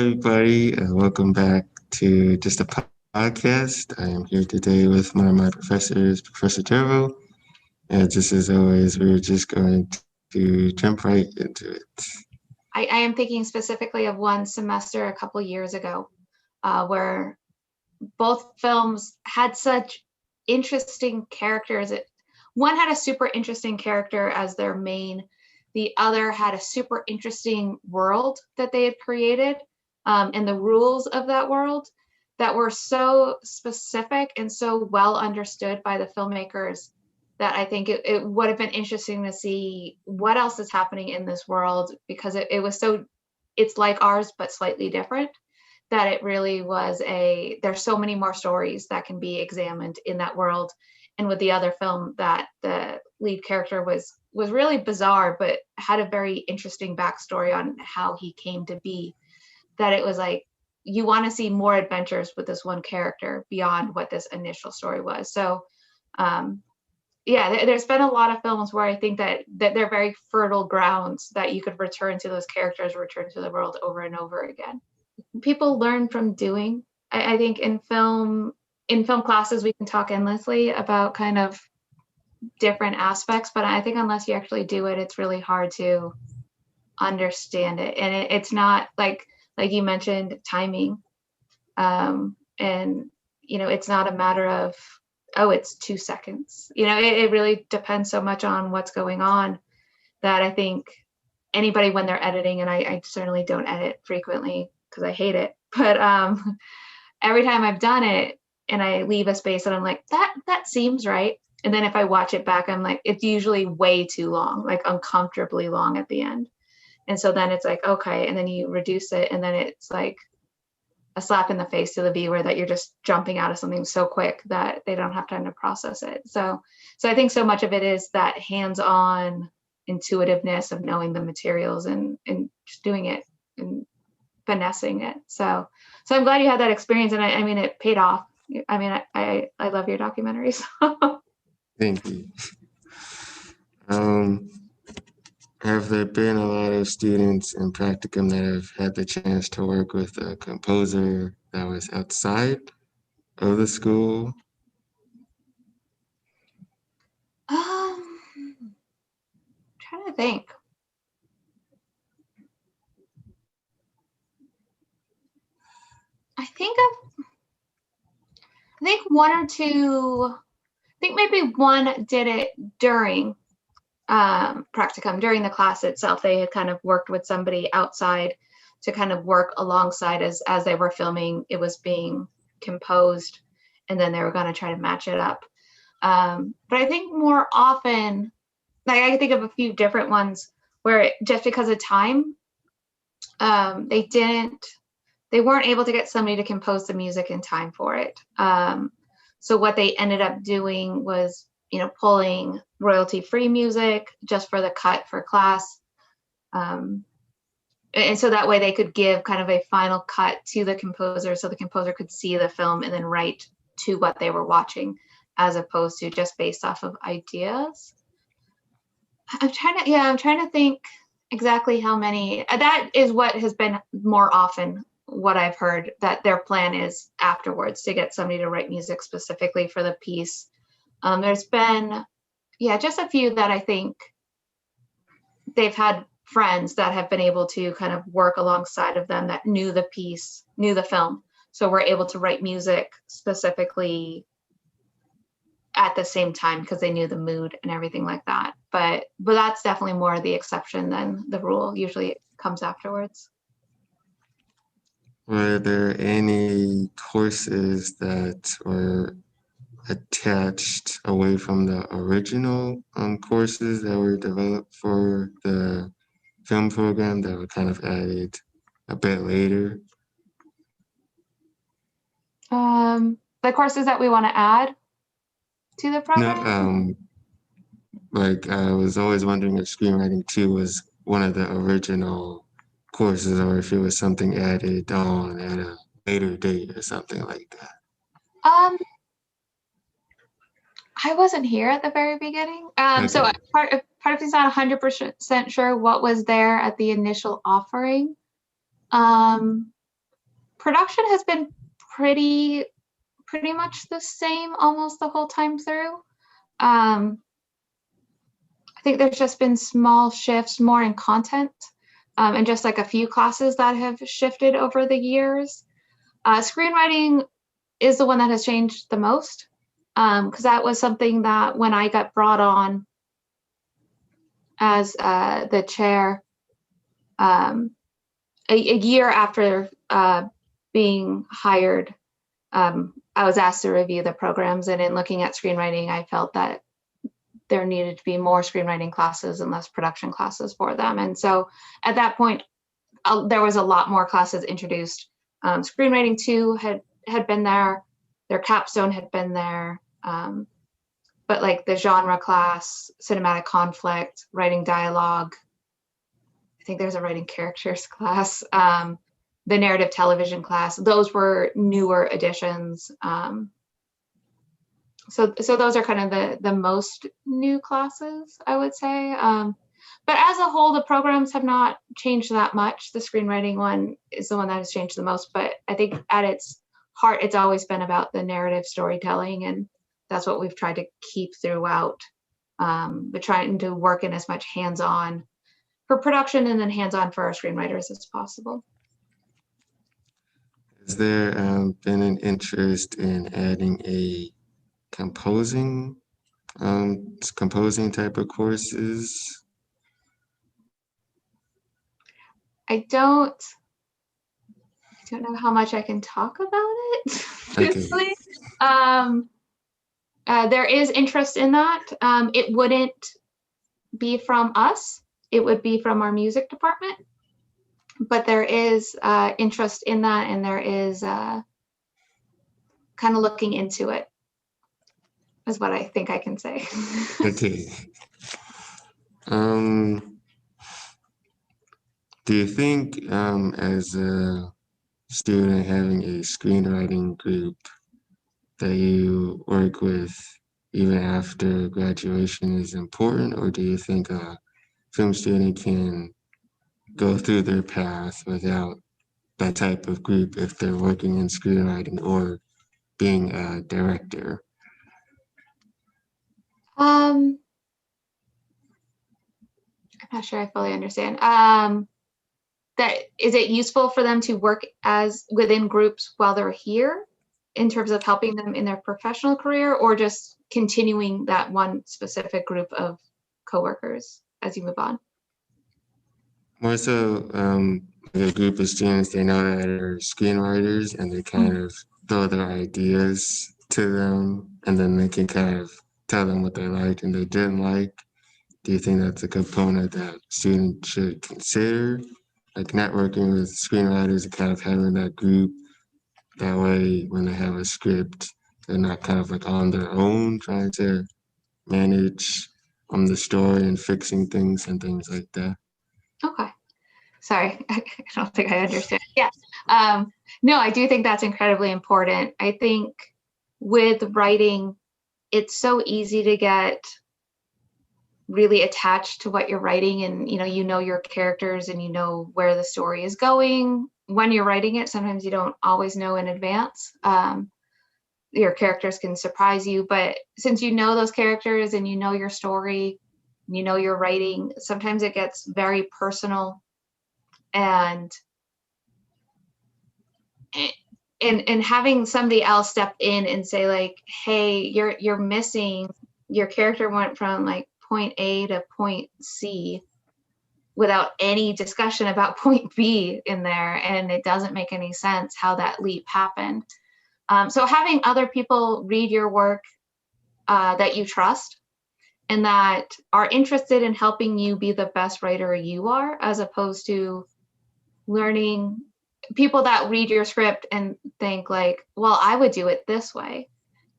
everybody. Welcome back to Just a Podcast. I am here today with one of my professors, Professor Tervo. And just as always, we're just going to jump right into it. I am thinking specifically of one semester a couple years ago where both films had such interesting characters. One had a super interesting character as their main. The other had a super interesting world that they had created and the rules of that world that were so specific and so well understood by the filmmakers that I think it would have been interesting to see what else is happening in this world, because it was so, it's like ours, but slightly different, that it really was there's so many more stories that can be examined in that world. And with the other film, that the lead character was really bizarre, but had a very interesting backstory on how he came to be, that it was like, you want to see more adventures with this one character beyond what this initial story was. So yeah, there's been a lot of films where I think that they're very fertile grounds that you could return to those characters, return to the world over and over again. People learn from doing. I think in film classes, we can talk endlessly about kind of different aspects, but I think unless you actually do it, it's really hard to understand it. And it's not like you mentioned, timing. And, it's not a matter of, oh, it's 2 seconds. It really depends so much on what's going on that I think anybody, when they're editing, and I certainly don't edit frequently because I hate it, but every time I've done it and I leave a space and I'm like, that seems right. And then if I watch it back, I'm like, it's usually way too long, like uncomfortably long at the end. And so then it's like, okay. And then you reduce it. And then it's like a slap in the face to the viewer that you're just jumping out of something so quick that they don't have time to process it. So I think so much of it is that hands-on intuitiveness of knowing the materials and just doing it and finessing it. So I'm glad you had that experience, and I mean, it paid off. I mean, I love your documentaries. Thank you. Have there been a lot of students in practicum that have had the chance to work with a composer that was outside of the school? Trying to think. I think one or two. I think maybe one did it during practicum, during the class itself. They had kind of worked with somebody outside to kind of work alongside as they were filming. It was being composed, and then they were going to try to match it up. But I think more often, like I can think of a few different ones where just because of time, they weren't able to get somebody to compose the music in time for it. So what they ended up doing was, pulling royalty-free music just for the cut for class. And so that way they could give kind of a final cut to the composer, so the composer could see the film and then write to what they were watching, as opposed to just based off of ideas. I'm trying to think exactly how many. That is what has been more often what I've heard, that their plan is afterwards to get somebody to write music specifically for the piece. There's been, just a few that I think they've had friends that have been able to kind of work alongside of them that knew the piece, knew the film. So we're able to write music specifically at the same time because they knew the mood and everything like that. But that's definitely more the exception than the rule. Usually it comes afterwards. Were there any courses that were attached away from the original courses that were developed for the film program that were kind of added a bit later? The courses that we want to add to the program? No, like I was always wondering if screenwriting 2 was one of the original courses or if it was something added on at a later date or something like that. I wasn't here at the very beginning. Okay. So part of me's not 100% sure what was there at the initial offering. Production has been pretty much the same almost the whole time through. I think there's just been small shifts more in content, and just like a few classes that have shifted over the years. Screenwriting is the one that has changed the most, because that was something that when I got brought on as the chair, a year after being hired, I was asked to review the programs, and in looking at screenwriting, I felt that there needed to be more screenwriting classes and less production classes for them. And so at that point, there was a lot more classes introduced. Screenwriting 2 had been there, their capstone had been there, but like the genre class, cinematic conflict, writing dialogue, I think there's a writing characters class, the narrative television class, those were newer additions. So those are kind of the most new classes, I would say. But as a whole, the programs have not changed that much. The screenwriting one is the one that has changed the most, but I think at its heart, it's always been about the narrative storytelling, and that's what we've tried to keep throughout. But trying to work in as much hands-on for production and then hands-on for our screenwriters as possible. Has there been an interest in adding a composing type of courses? I don't know how much I can talk about it. Okay. There is interest in that. It wouldn't be from us. It would be from our music department. But there is interest in that, and there is kind of looking into it, is what I think I can say. Okay. Do you think as a student having a screenwriting group that you work with even after graduation is important, or do you think a film student can go through their path without that type of group if they're working in screenwriting or being a director? I'm not sure I fully understand. That is it useful for them to work as within groups while they're here in terms of helping them in their professional career, or just continuing that one specific group of coworkers as you move on? More so, like a group of students, they know that they're screenwriters and they kind of throw their ideas to them, and then they can kind of tell them what they liked and they didn't like. Do you think that's a component that students should consider, like networking with screenwriters and kind of having that group? That way, when they have a script, they're not kind of like on their own trying to manage the story and fixing things and things like that. Okay. Sorry, I don't think I understand. Yeah. No, I do think that's incredibly important. I think with writing, it's so easy to get really attached to what you're writing, and you know your characters and you know where the story is going when you're writing it. Sometimes you don't always know in advance. Your characters can surprise you, but since you know those characters and you know your story, you know your writing, sometimes it gets very personal, and having somebody else step in and say like, hey, you're missing, your character went from like point A to point C without any discussion about point B in there, and it doesn't make any sense how that leap happened. So having other people read your work that you trust and that are interested in helping you be the best writer you are, as opposed to learning people that read your script and think like, well, I would do it this way,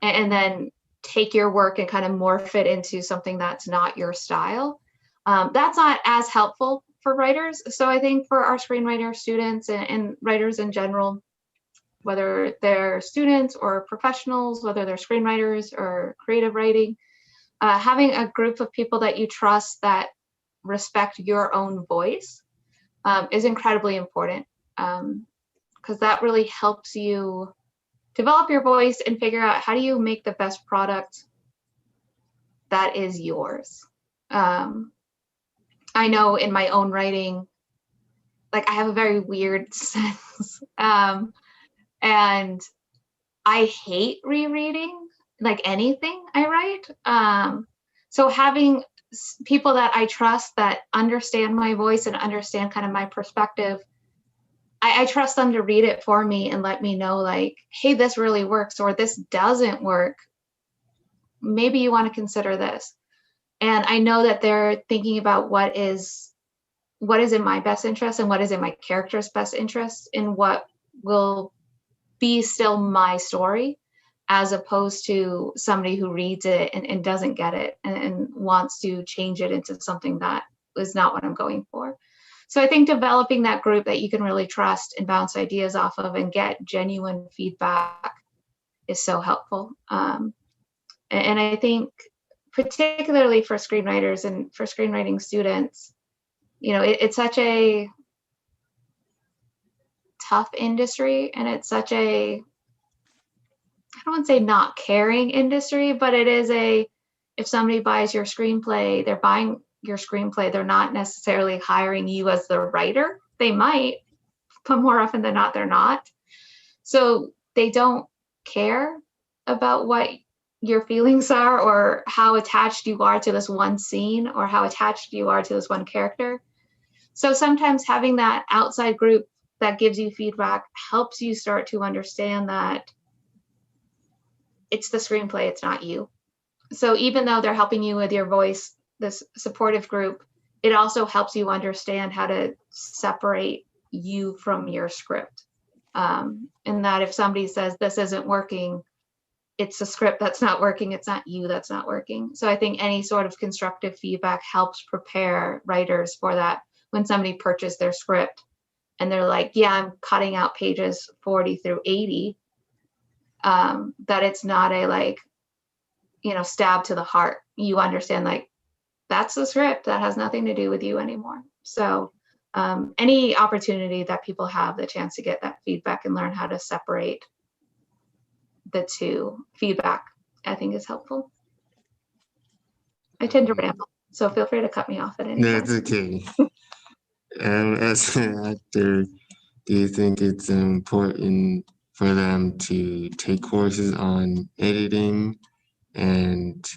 and then take your work and kind of morph it into something that's not your style. That's not as helpful for writers. So I think for our screenwriter students and writers in general, whether they're students or professionals, whether they're screenwriters or creative writing, having a group of people that you trust that respect your own voice is incredibly important. because that really helps you develop your voice and figure out how do you make the best product that is yours. I know in my own writing, like I have a very weird sense, and I hate rereading like anything I write. So having people that I trust that understand my voice and understand kind of my perspective, I trust them to read it for me and let me know like, hey, this really works or this doesn't work. Maybe you want to consider this. And I know that they're thinking about what is in my best interest and what is in my character's best interest and what will be still my story, as opposed to somebody who reads it and doesn't get it and wants to change it into something that is not what I'm going for. So I think developing that group that you can really trust and bounce ideas off of and get genuine feedback is so helpful. And I think particularly for screenwriters and for screenwriting students, you know, it's such a tough industry, and it's such a, I don't want to say not caring industry, but it is a, if somebody buys your screenplay, they're buying your screenplay. They're not necessarily hiring you as the writer. They might, but more often than not, they're not. So they don't care about what your feelings are or how attached you are to this one scene or how attached you are to this one character. So sometimes having that outside group that gives you feedback helps you start to understand that it's the screenplay, it's not you. So even though they're helping you with your voice, this supportive group, it also helps you understand how to separate you from your script. And that if somebody says this isn't working, it's the script that's not working, it's not you that's not working. So I think any sort of constructive feedback helps prepare writers for that when somebody purchased their script and they're like, yeah, I'm cutting out pages 40 through 80, that it's not a like, you know, stab to the heart. You understand like that's the script, that has nothing to do with you anymore. So any opportunity that people have the chance to get that feedback and learn how to separate the two feedback, I think is helpful. I tend to ramble, so feel free to cut me off at any That's time. okay. As an actor, do you think it's important for them to take courses on editing and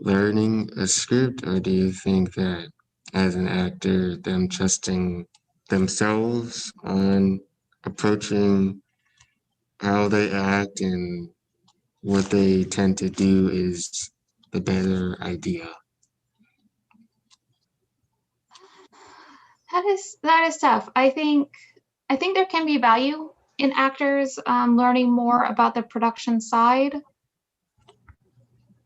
learning a script, or do you think that as an actor, them trusting themselves on approaching how they act and what they tend to do is the better idea? That is tough. I think there can be value in actors learning more about the production side.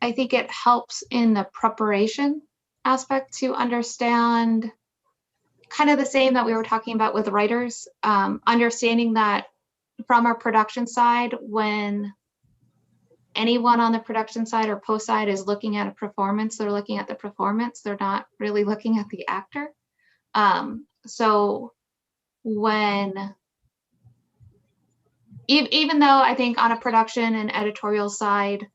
I think it helps in the preparation aspect to understand kind of the same that we were talking about with writers, understanding that from our production side, when anyone on the production side or post side is looking at a performance, they're looking at the performance, they're not really looking at the actor. So when, even though I think on a production and editorial side,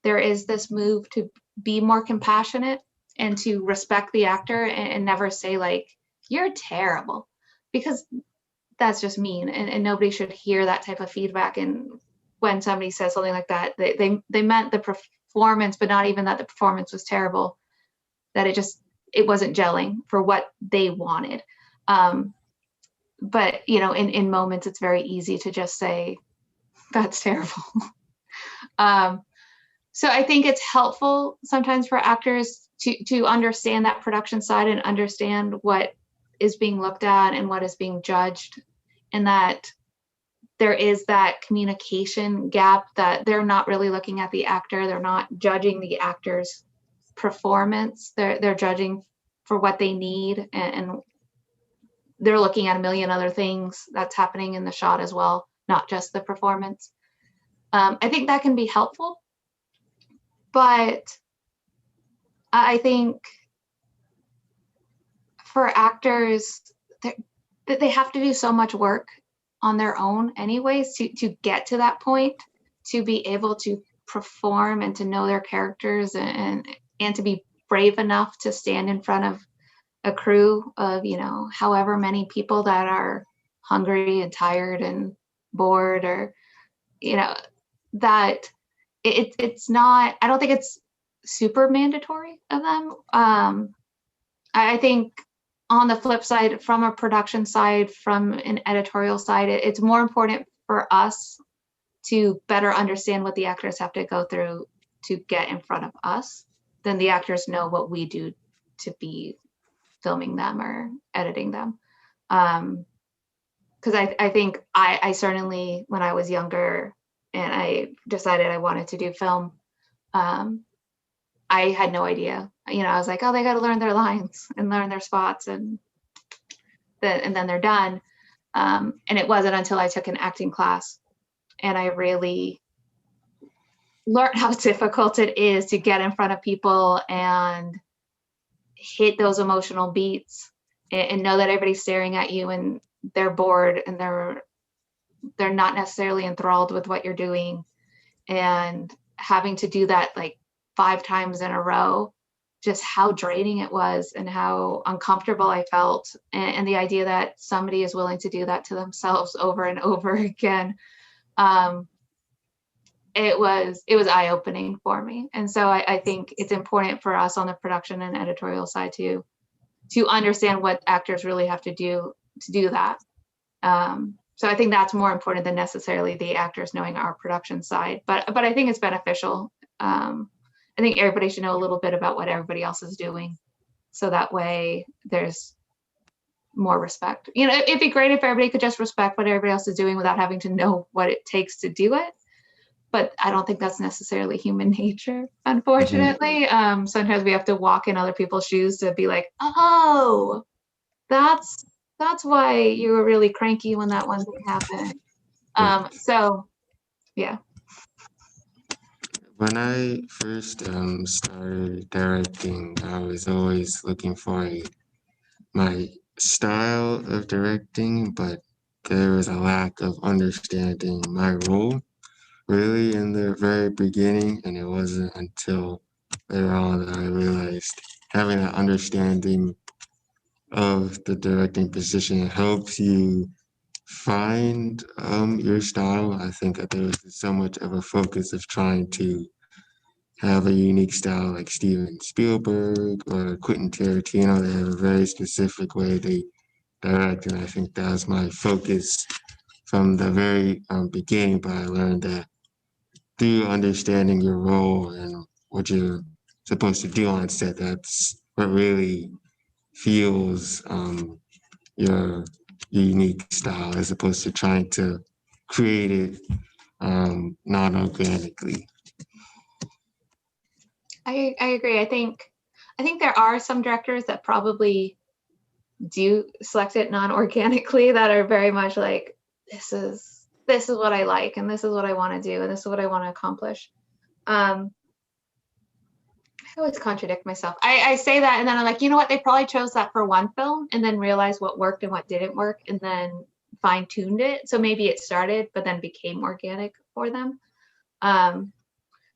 there is this move to be more compassionate and to respect the actor and never say like, you're terrible, because that's just mean and nobody should hear that type of feedback. And when somebody says something like that, they meant the performance, but not even that the performance was terrible, that it wasn't gelling for what they wanted. But you know, in moments it's very easy to just say that's terrible. So I think it's helpful sometimes for actors to understand that production side and understand what is being looked at and what is being judged, and that there is that communication gap, that they're not really looking at the actor, they're not judging the actor's performance, they're judging for what they need, and they're looking at a million other things that's happening in the shot as well, not just the performance. I think that can be helpful, but I think for actors, they have to do so much work on their own anyways to get to that point, to be able to perform and to know their characters and to be brave enough to stand in front of a crew of, however many people that are hungry and tired and bored, or, that it's not, I don't think it's super mandatory of them. I think on the flip side, from a production side, from an editorial side, it's more important for us to better understand what the actors have to go through to get in front of us than the actors know what we do to be filming them or editing them. Because I think I certainly, when I was younger and I decided I wanted to do film, I had no idea. I was like, oh, they got to learn their lines and learn their spots, and then they're done. And it wasn't until I took an acting class and I really learned how difficult it is to get in front of people and hit those emotional beats and know that everybody's staring at you and they're bored and they're not necessarily enthralled with what you're doing, and having to do that like 5 times in a row, just how draining it was and how uncomfortable I felt. And the idea that somebody is willing to do that to themselves over and over again, it was eye-opening for me. And so I think it's important for us on the production and editorial side to understand what actors really have to do that. So I think that's more important than necessarily the actors knowing our production side. But I think it's beneficial. I think everybody should know a little bit about what everybody else is doing, so that way there's more respect. It'd be great if everybody could just respect what everybody else is doing without having to know what it takes to do it. But I don't think that's necessarily human nature, unfortunately. Sometimes we have to walk in other people's shoes to be like, oh, that's why you were really cranky when that one thing happened. So, yeah. When I first started directing, I was always looking for my style of directing, but there was a lack of understanding my role really in the very beginning, and it wasn't until later on that I realized having that understanding of the directing position helps you find your style. I think that there was so much of a focus of trying to have a unique style like Steven Spielberg or Quentin Tarantino. They have a very specific way they direct, and I think that was my focus from the very beginning. But I learned that through understanding your role and what you're supposed to do on set, that's what really fuels your unique style, as opposed to trying to create it non-organically. I agree. I think there are some directors that probably do select it non-organically, that are very much like, this is what I like, and this is what I want to do, and this is what I want to accomplish. I always contradict myself. I say that, and then I'm like, you know what? They probably chose that for one film and then realized what worked and what didn't work, and then fine-tuned it. So maybe it started, but then became organic for them.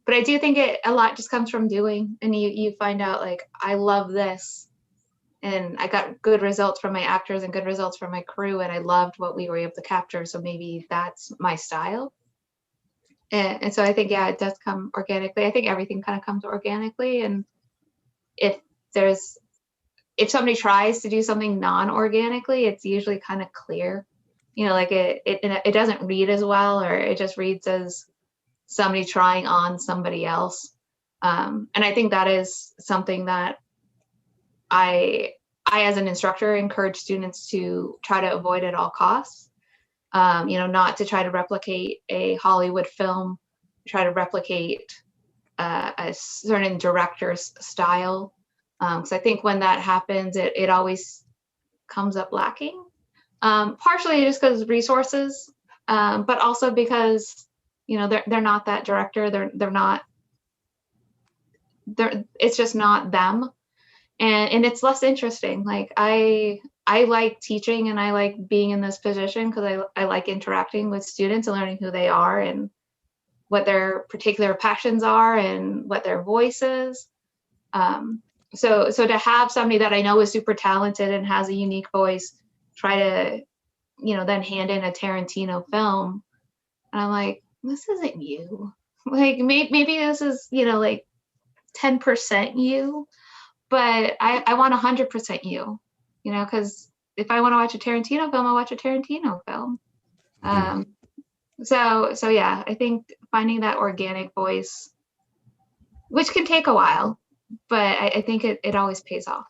But I do think a lot just comes from doing, and you find out like, I love this, and I got good results from my actors and good results from my crew, and I loved what we were able to capture. So maybe that's my style. And so I think, yeah, it does come organically. I think everything kind of comes organically. And if somebody tries to do something non-organically, it's usually kind of clear, like it doesn't read as well, or it just reads as somebody trying on somebody else. And I think that is something that I as an instructor encourage students to try to avoid at all costs. Not to try to replicate a Hollywood film, try to replicate a certain director's style. Because I think when that happens, it always comes up lacking. Partially just because resources, but also because they're not that director. They're not. It's just not them, and it's less interesting. Like I like teaching and I like being in this position because I like interacting with students and learning who they are and what their particular passions are and what their voice is. So to have somebody that I know is super talented and has a unique voice try to, then hand in a Tarantino film, and I'm like, this isn't you. Like maybe this is, like 10% you, but I want 100% you, because if I want to watch a Tarantino film, I'll watch a Tarantino film. Mhm. So yeah, I think finding that organic voice, which can take a while, but I think it always pays off.